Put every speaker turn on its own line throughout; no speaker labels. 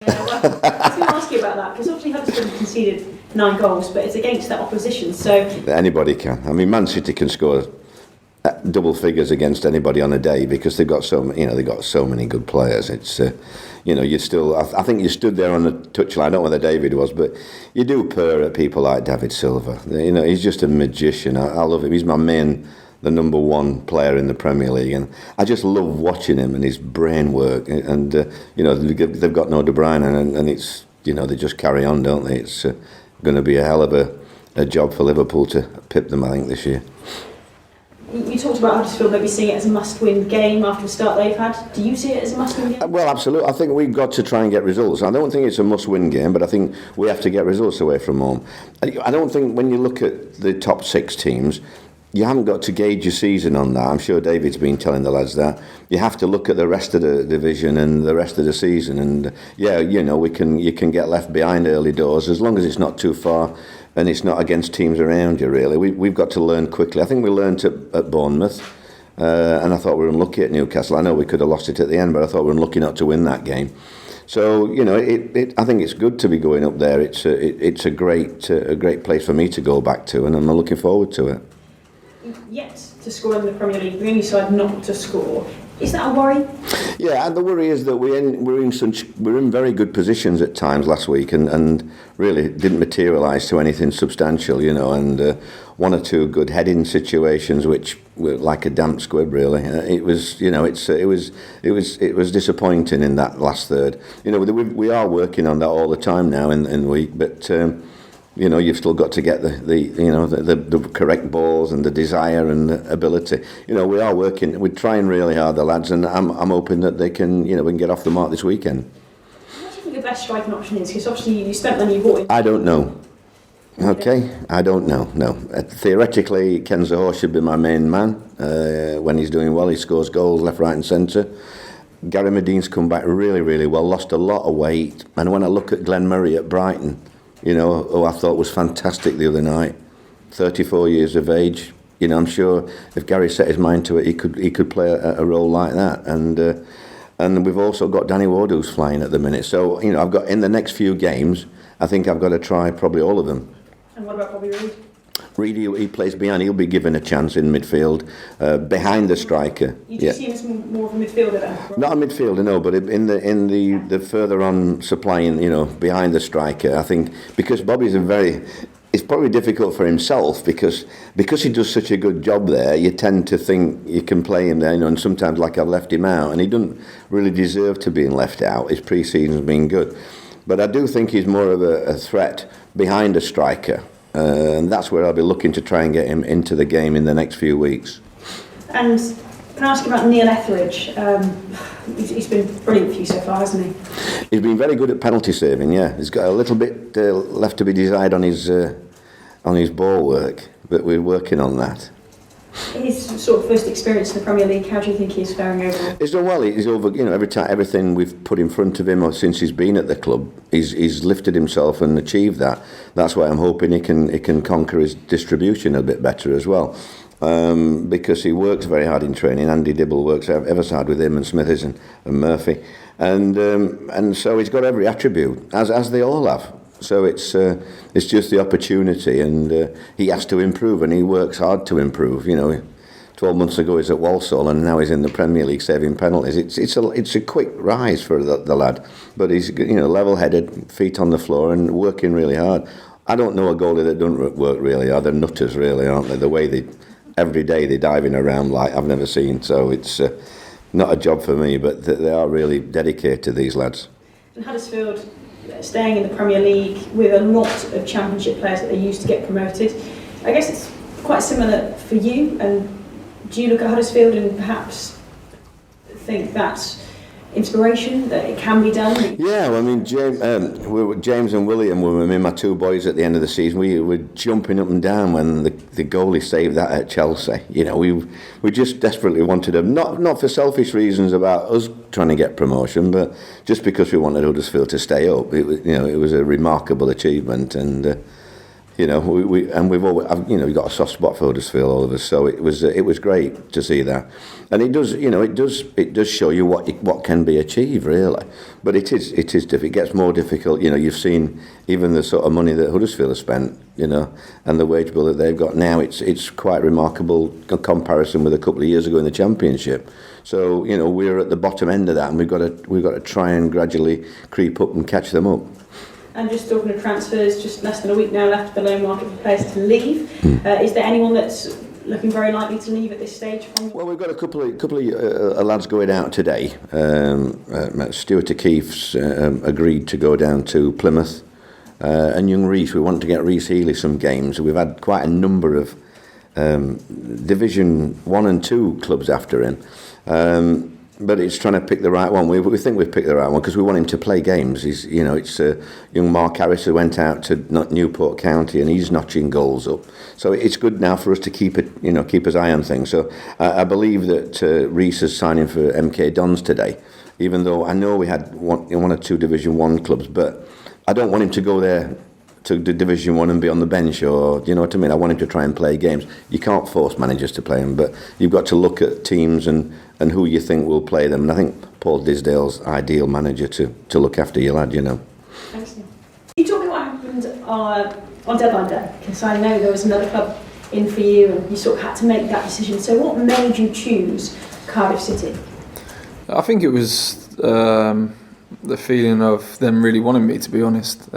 Yeah, well, I was going to ask you about that, because obviously Huddersfield conceded 9 goals, but it's against that opposition, so...
Anybody can. I mean, Man City can score double figures against anybody on a day because they've got they've got so many good players. It's, you still... I think you stood there on the touchline, I don't know whether David was, but you do purr at people like David Silva. He's just a magician. I love him. He's the number one player in the Premier League, and I just love watching him and his brain work. And they've got no De Bruyne, and it's they just carry on, don't they? It's going to be a hell of a job for Liverpool to pip them, I think, this year.
You talked about Huddersfield maybe seeing it as a must-win game after the start they've had. Do you see it as a must-win game?
Well, absolutely. I think we've got to try and get results. I don't think it's a must-win game, but I think we have to get results away from home. I don't think when you look at the top 6 teams, you haven't got to gauge your season on that. I'm sure David's been telling the lads that. You have to look at the rest of the division and the rest of the season. And you can get left behind early doors as long as it's not too far and it's not against teams around you, really. We've got to learn quickly. I think we learned at Bournemouth, and I thought we were unlucky at Newcastle. I know we could have lost it at the end, but I thought we were unlucky not to win that game. So I think it's good to be going up there. It's a great place for me to go back to, and I'm looking forward to it.
Yet to score in the Premier League, the only side not to score. Is that a worry?
Yeah, and the worry is that we're in very good positions at times last week, and really didn't materialise to anything substantial, and 1 or 2 good heading situations which were like a damp squib, really. It was disappointing in that last third. We are working on that all the time now in the week, but. You've still got to get the correct balls and the desire and the ability. We are working. We're trying really hard, the lads, and I'm hoping that we can get off the mark this weekend.
What do you think the best striking option is? Because obviously you spent money, you bought it.
I don't know. Okay, I don't know. No, theoretically, Ken Zahor should be my main man. When he's doing well, he scores goals left, right, and centre. Gary Medine's come back really, really well. Lost a lot of weight, and when I look at Glenn Murray at Brighton. Who I thought was fantastic the other night, 34 years of age. I'm sure if Gary set his mind to it, he could play a role like that. And we've also got Danny Ward who's flying at the minute. So I've got in the next few games, I think I've got to try probably all of them.
And what about Bobby Reid?
Reid, he plays behind. He'll be given a chance in midfield, behind the striker.
You do see him as more of a midfielder then? Right?
Not a midfielder, no, but in the further on supplying, behind the striker. I think because Bobby's it's probably difficult for himself because he does such a good job there. You tend to think you can play him there, and sometimes like I've left him out, and he doesn't really deserve to being left out. His pre-season's been good, but I do think he's more of a threat behind a striker. And that's where I'll be looking to try and get him into the game in the next few weeks.
And can I ask you about Neil Etheridge? He's been brilliant for you so far, hasn't he?
He's been very good at penalty saving, yeah. He's got a little bit left to be desired on his ball work, but we're working on that.
His sort of first experience in the Premier League, how do you think he's faring overall?
He's done well. He's over. Everything we've put in front of him or since he's been at the club, he's lifted himself and achieved that. That's why I'm hoping he can conquer his distribution a bit better as well, because he works very hard in training. Andy Dibble works ever so hard with him and Smithers and Murphy, and so he's got every attribute as they all have. So it's just the opportunity, and he has to improve, and he works hard to improve. 12 months ago he's at Walsall, and now he's in the Premier League saving penalties. It's a quick rise for the lad, but he's level-headed, feet on the floor, and working really hard. I don't know a goalie that doesn't work really hard. They're nutters, really, aren't they? The way every day they're diving around like I've never seen. So it's not a job for me, but they are really dedicated, these lads.
And Huddersfield, staying in the Premier League with a lot of Championship players that they used to get promoted. I guess it's quite similar for you, and do you look at Huddersfield and perhaps think that's inspiration, that it can be done?
Yeah, well, I mean, James and William were my 2 boys at the end of the season. We were jumping up and down when the goalie saved that at Chelsea. We just desperately wanted them, not for selfish reasons about us trying to get promotion, but just because we wanted Huddersfield to stay up. It was a remarkable achievement, and we've always, we've got a soft spot for Huddersfield, all of us. So it was great to see that, and it does show you what can be achieved, really. But it is difficult. It gets more difficult. You've seen even the sort of money that Huddersfield has spent, and the wage bill that they've got now. It's quite remarkable in comparison with a couple of years ago in the Championship. So we're at the bottom end of that, and we've got to try and gradually creep up and catch them up.
And just talking of transfers, just less than a week now left for the loan market for players to leave. Is there anyone that's looking very likely to leave at this stage?
Well, we've got a couple of lads going out today. Stuart O'Keefe's agreed to go down to Plymouth, and young Reece. We want to get Reece Healy some games. We've had quite a number of Division 1 and 2 clubs after him. But it's trying to pick the right one. We think we've picked the right one because we want him to play games. It's young Mark Harris who went out to Newport County and he's notching goals up. So it's good now for us to keep his eye on things. So I believe that Reece is signing for MK Dons today, even though I know we had one or two Division 1 clubs, but I don't want him to go there to the Division 1 and be on the bench, or you know what I mean. I want him to try and play games. You can't force managers to play them, but you've got to look at teams and who you think will play them. And I think Paul Disdale's ideal manager to look after your lad,
Thanks. Can you talk me what happened on deadline day? Because I know there was another club in for you and you sort of had to make that decision. So what made you choose Cardiff City?
I think it was the feeling of them really wanting me, to be honest.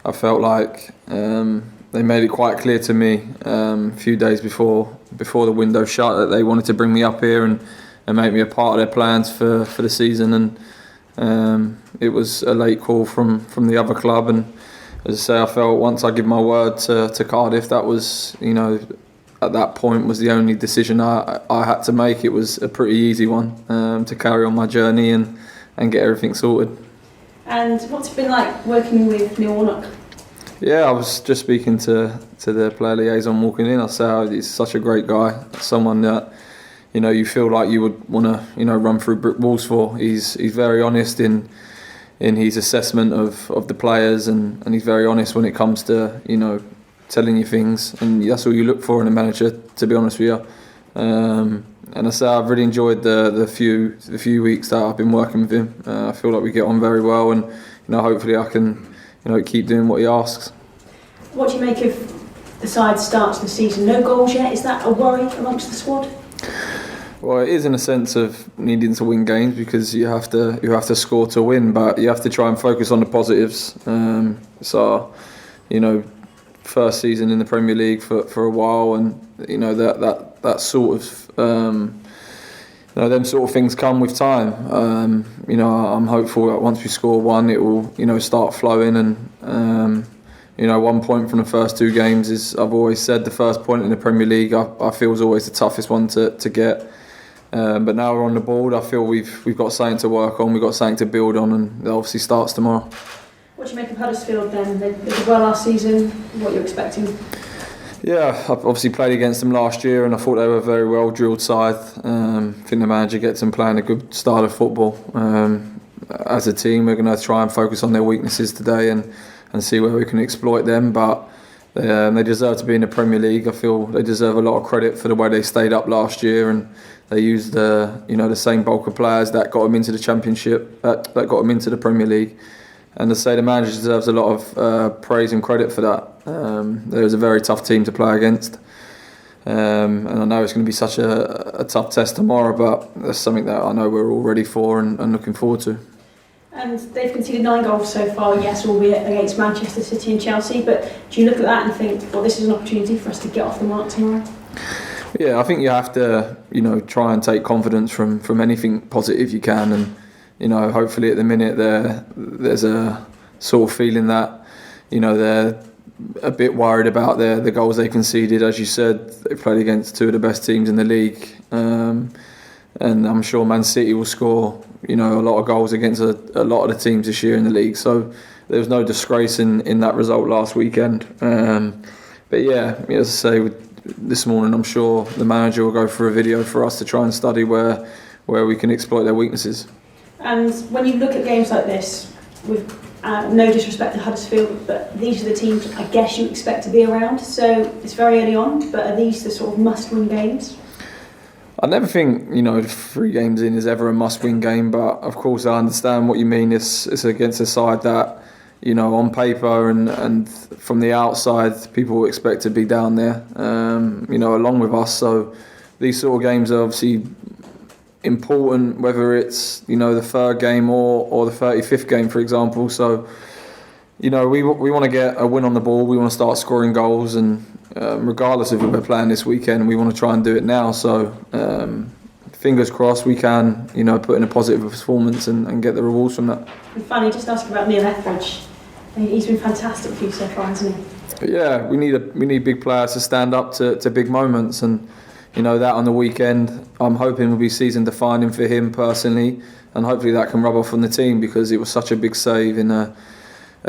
I felt like they made it quite clear to me a few days before the window shut that they wanted to bring me up here and make me a part of their plans for the season. And it was a late call from the other club. And as I say, I felt once I give my word to Cardiff, that was, at that point was the only decision I had to make. It was a pretty easy one to carry on my journey and get everything sorted. And
what's it been like working with Neil Warnock?
Yeah, I was just speaking to the player liaison walking in. I said he's such a great guy, someone that you feel like you would want to run through brick walls for. He's very honest in his assessment of the players, and he's very honest when it comes to telling you things, and that's all you look for in a manager, to be honest with you. And I say I've really enjoyed the few weeks that I've been working with him. I feel like we get on very well, and hopefully I can keep doing what he asks.
What do you make of the side's start to the season? No goals yet. Is that a worry amongst the squad?
Well, it is in a sense of needing to win games because you have to score to win, but you have to try and focus on the positives. First season in the Premier League for a while, and that sort of them sort of things come with time. I'm hopeful that once we score one, it will start flowing, and 1 point from the first 2 games is, I've always said, the first point in the Premier League I feel is always the toughest one to get. But now we're on the board, I feel we've got something to work on, we've got something to build on, and it obviously starts tomorrow.
What do you make of Huddersfield then? They did well last season. What are you expecting?
Yeah, I've obviously played against them last year and I thought they were a very well drilled side. I think the manager gets them playing a good style of football. As a team, we're going to try and focus on their weaknesses today and see where we can exploit them. But they deserve to be in the Premier League. I feel they deserve a lot of credit for the way they stayed up last year, and they used the same bulk of players that got them into the Championship, that got them into the Premier League. And to say the manager deserves a lot of praise and credit for that. They was a very tough team to play against. And I know it's going to be such a tough test tomorrow, but that's something that I know we're all ready for and looking forward to.
And they've conceded 9 goals so far, yes, albeit against Manchester City and Chelsea. But do you look at that and think, well, this is an opportunity for us to get off the mark tomorrow?
Yeah, I think you have to, try and take confidence from anything positive you can, and hopefully at the minute there's a sort of feeling that they're a bit worried about the goals they conceded. As you said, they played against 2 of the best teams in the league, and I'm sure Man City will score a lot of goals against a lot of the teams this year in the league. So there was no disgrace in that result last weekend. But yeah, as I say, this morning I'm sure the manager will go through a video for us to try and study where we can exploit their weaknesses.
And when you look at games like this, with no disrespect to Huddersfield, but these are the teams I guess you expect to be around. So it's very early on, but are these the sort of must-win games?
I never think, 3 games in is ever a must-win game, but of course I understand what you mean. It's against a side that, on paper and from the outside, people expect to be down there, along with us. So these sort of games are obviously important, whether it's, the 3rd game or the 35th game, for example. So, we want to get a win on the ball. We want to start scoring goals, and regardless of who we're playing this weekend, we want to try and do it now. So, fingers crossed we can, put in a positive performance and get the rewards from that.
And finally, just ask about Neil Etheridge. He's been fantastic for you so far, hasn't he?
But yeah, we need big players to stand up to big moments, and that on the weekend I'm hoping will be season defining for him personally, and hopefully that can rub off on the team, because it was such a big save in a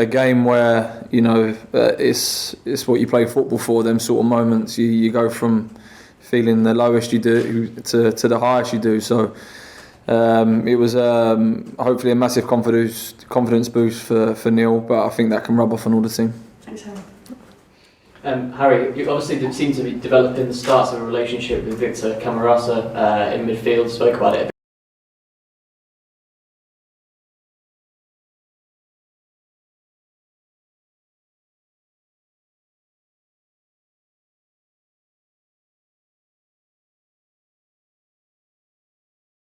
game where it's what you play football for. Them sort of moments, you go from feeling the lowest you do to the highest you do. So it was hopefully a massive confidence boost for Neil, but I think that can rub off on all the team.
Thanks, Harry.
Harry, you obviously seem to be developing the start of a relationship with Victor Camarasa in midfield. Spoke about it a bit